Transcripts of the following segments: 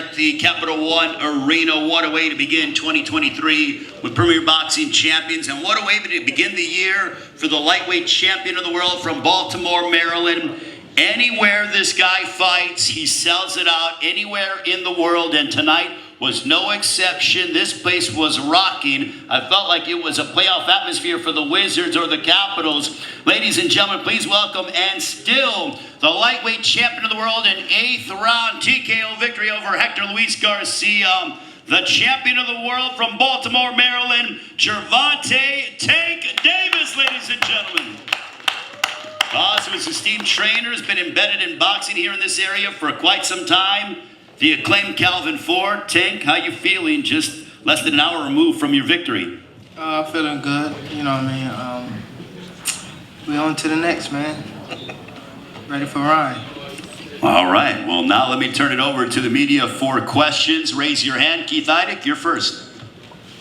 at the Capital One Arena. What a way to begin 2023 with Premier Boxing Champions, and what a way to begin the year for the lightweight champion of the world from Baltimore, Maryland. Anywhere this guy fights, he sells it out anywhere in the world, and tonight was no exception. This place was rocking. I felt like it was a playoff atmosphere for the Wizards or the Capitals. Ladies and gentlemen, please welcome, and still the lightweight champion of the world, in 8th round TKO victory over Hector Garcia, the champion of the world from Baltimore, Maryland, Gervonta "Tank" Davis, ladies and gentlemen. Also, his esteemed trainer has been embedded in boxing here in this area for quite some time. The acclaimed Calvin Ford. Tank, how you feeling just less than an hour removed from your victory? Feeling good, you know what I mean. We on to the next, man. Ready for a ride. All right, well, now let me turn it over to the media for questions. Raise your hand. Keith Eidick, you're first.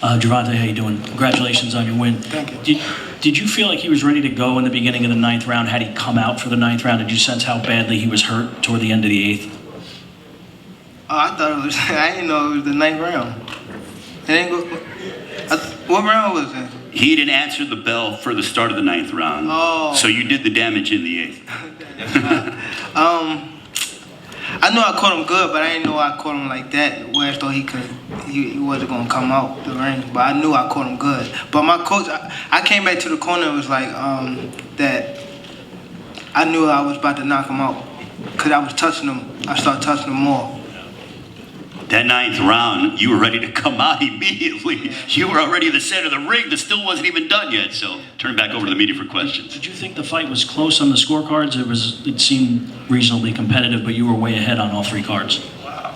Gervonta, how you doing? Congratulations on your win. Thank you. Did you feel like he was ready to go in the beginning of the 9th round? Had he come out for the 9th round, did you sense how badly he was hurt toward the end of the 8th? I thought it was, I didn't know it was the 9th round. It didn't go, what round was it? He didn't answer the bell for the start of the 9th round. Oh. So you did the damage in the 8th. I knew I caught him good, but I didn't know I caught him like that, where I thought he wasn't going to come out the ring. But I knew I caught him good. But my coach, I came back to the corner and was like, that I knew I was about to knock him out. Because I was touching him. I started touching him more. That 9th round, you were ready to come out immediately. You were already in the center of the ring. The still wasn't even done yet. So turn back over to the media for questions. Did you think the fight was close on the scorecards? It seemed reasonably competitive, but you were way ahead on all 3 cards. Wow.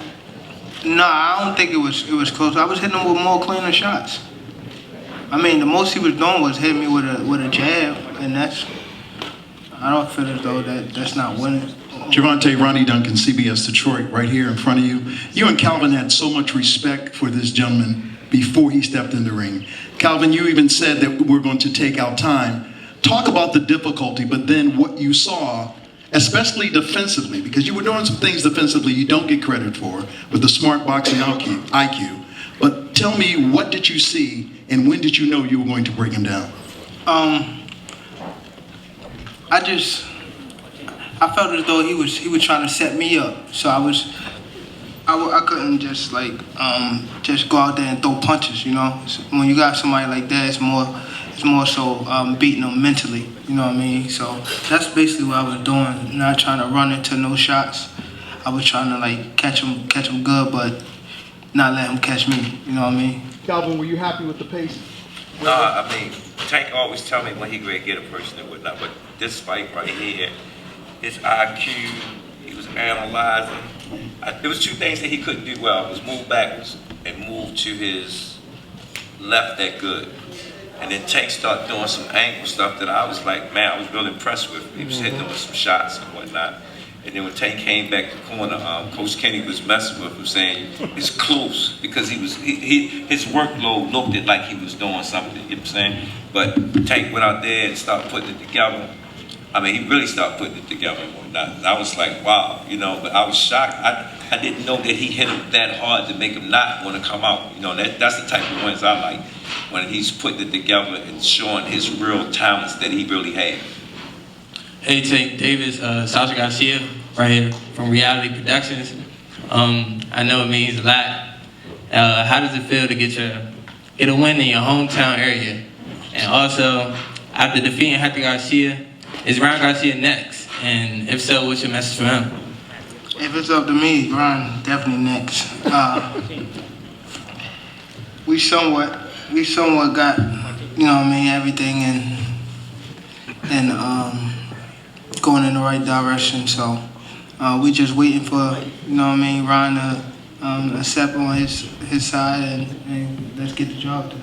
No, I don't think it was close. I was hitting him with more cleaner shots. I mean, the most he was doing was hitting me with a jab, and I don't feel as though that's not winning. Gervonta, Ronnie Duncan, CBS Detroit, right here in front of you. You and Calvin had so much respect for this gentleman before he stepped in the ring. Calvin, you even said that we're going to take our time. Talk about the difficulty, but then what you saw, especially defensively, because you were doing some things defensively you don't get credit for with the smart boxing IQ. But tell me, what did you see, and when did you know you were going to break him down? I felt as though he was trying to set me up, so I couldn't just just go out there and throw punches, you know. So when you got somebody like that, it's more so beating them mentally, you know what I mean. So that's basically what I was doing, not trying to run into no shots. I was trying to catch him good, but not let him catch me, you know what I mean. Calvin, were you happy with the pace? No, I mean, Tank always tell me when he great get a person and whatnot, but this fight right here, his IQ, he was analyzing. There was 2 things that he couldn't do well, was move backwards and move to his left that good. And then Tank started doing some ankle stuff that I was like, man, I was really impressed with. He was hitting him with some shots and whatnot. And then when Tank came back to the corner, Coach Kenny was messing with him, saying it's close, because his workload looked like he was doing something, you know what I'm saying? But Tank went out there and started putting it together. I mean, he really started putting it together and whatnot. And I was like, wow, you know, but I was shocked. I didn't know that he hit him that hard to make him not want to come out. You know, that's the type of wins I like, when he's putting it together and showing his real talents that he really had. Hey, Tank Davis, Sasha Garcia, right here from Reality Productions. I know it means a lot. How does it feel to get a win in your hometown area? And also, after defeating Hector Garcia, is Ron Garcia next? And if so, what's your message for him? If it's up to me, Ron definitely next. We somewhat got, you know what I mean, everything and going in the right direction. So we just waiting for, you know what I mean, Ron to accept on his side and let's get the job done.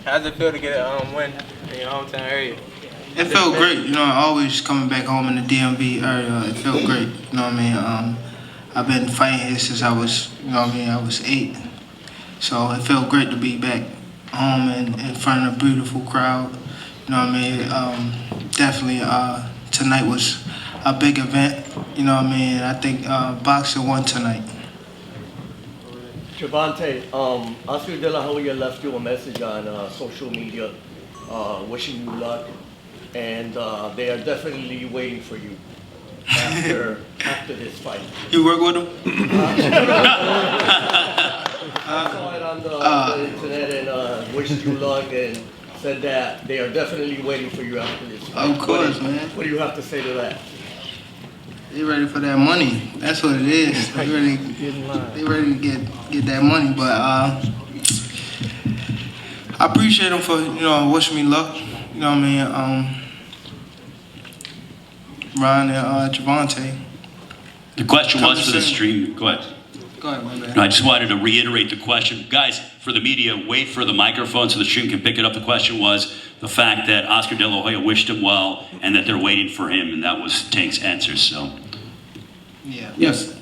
How does it feel to get a win in your hometown area? It felt great, you know, always coming back home in the DMV area, it felt great, you know what I mean. I've been fighting here since I was, you know what I mean, I was 8. So it felt great to be back home in front of a beautiful crowd, you know what I mean. Definitely tonight was a big event, you know what I mean. I think boxing won tonight. Gervonta, Oscar De La Hoya left you a message on social media wishing you luck, and they are definitely waiting for you after this fight. You work with him? I saw it on the internet and wished you luck and said that they are definitely waiting for you after this fight. Of course, man. What do you have to say to that? They ready for that money. That's what it is. They ready to get that money. But I appreciate them for wishing me luck. You know what I mean? Ryan and Gervonta. The question was for the stream. Go ahead. Go ahead, my bad. No, I just wanted to reiterate the question. Guys, for the media, wait for the microphone so the stream can pick it up. The question was the fact that Oscar De La Hoya wished him well and that they're waiting for him, and that was Tank's answer, so. Yeah. Yes,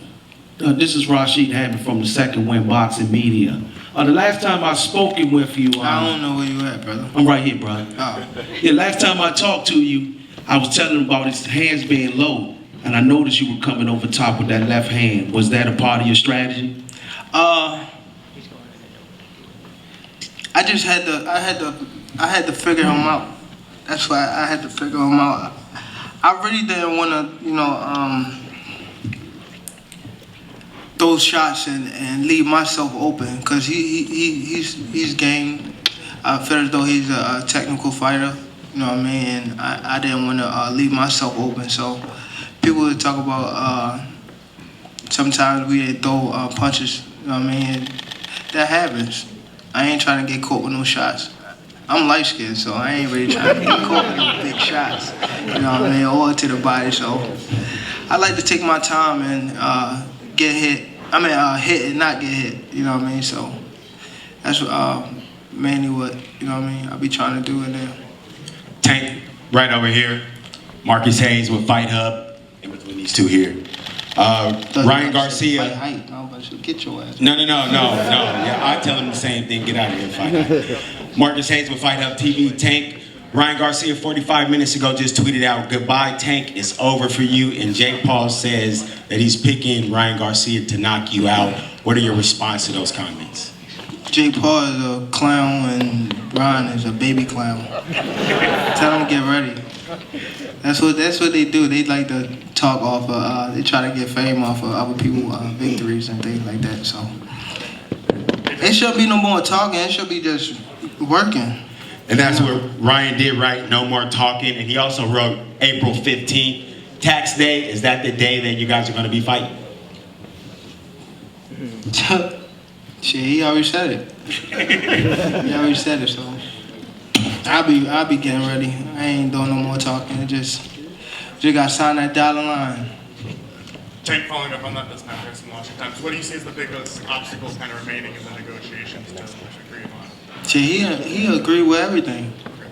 this is Rashid Hammond from the Second Win Boxing Media. The last time I spoken with you, I don't know where you at, brother. I'm right here, brother. Oh. Yeah, last time I talked to you, I was telling him about his hands being low, and I noticed you were coming over top with that left hand. Was that a part of your strategy? I just had to figure him out. That's why I had to figure him out. I really didn't want to, throw shots and leave myself open, because he's game. I feel as though he's a technical fighter. You know what I mean? And I didn't want to leave myself open. So people would talk about sometimes we didn't throw punches. You know what I mean? And that happens. I ain't trying to get caught with no shots. I'm light skinned, so I ain't really trying to get caught with no big shots. You know what I mean? Or to the body. So I like to take my time and get hit. Hit and not get hit. You know what I mean? So that's mainly what I mean. I be trying to do in there. Tank, right over here. Marcus Hayes with Fight Hub, in between these two here. Ryan Garcia. Fight height. No, but you get your ass. No. Yeah, I tell him the same thing. Get out of here, Fight Hub. Marcus Hayes with Fight Hub TV. Tank, Ryan Garcia 45 minutes ago just tweeted out, "Goodbye, Tank. It's over for you." And Jake Paul says that he's picking Ryan Garcia to knock you out. What are your response to those comments? Jake Paul is a clown and Ryan is a baby clown. Tell them to get ready. That's what they do. They like to talk off of, they try to get fame off of other people's victories and things like that. So it shouldn't be no more talking. It should be just working. And that's what Ryan did, right? No more talking. And he also wrote April 15th, tax day. Is that the day that you guys are going to be fighting? Shit, he already said it. He already said it, so I'll be getting ready. I ain't doing no more talking. I just got to sign that dollar line. Tank, following up on that, this kind of some watching times. What do you see as the biggest obstacles kind of remaining in the negotiations to agree on? Shit, he agreed with everything. Okay.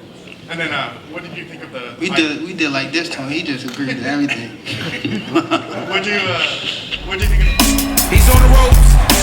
And then, what did you think of the? We did like this time. He just agreed to everything. What do you think? He's on the ropes.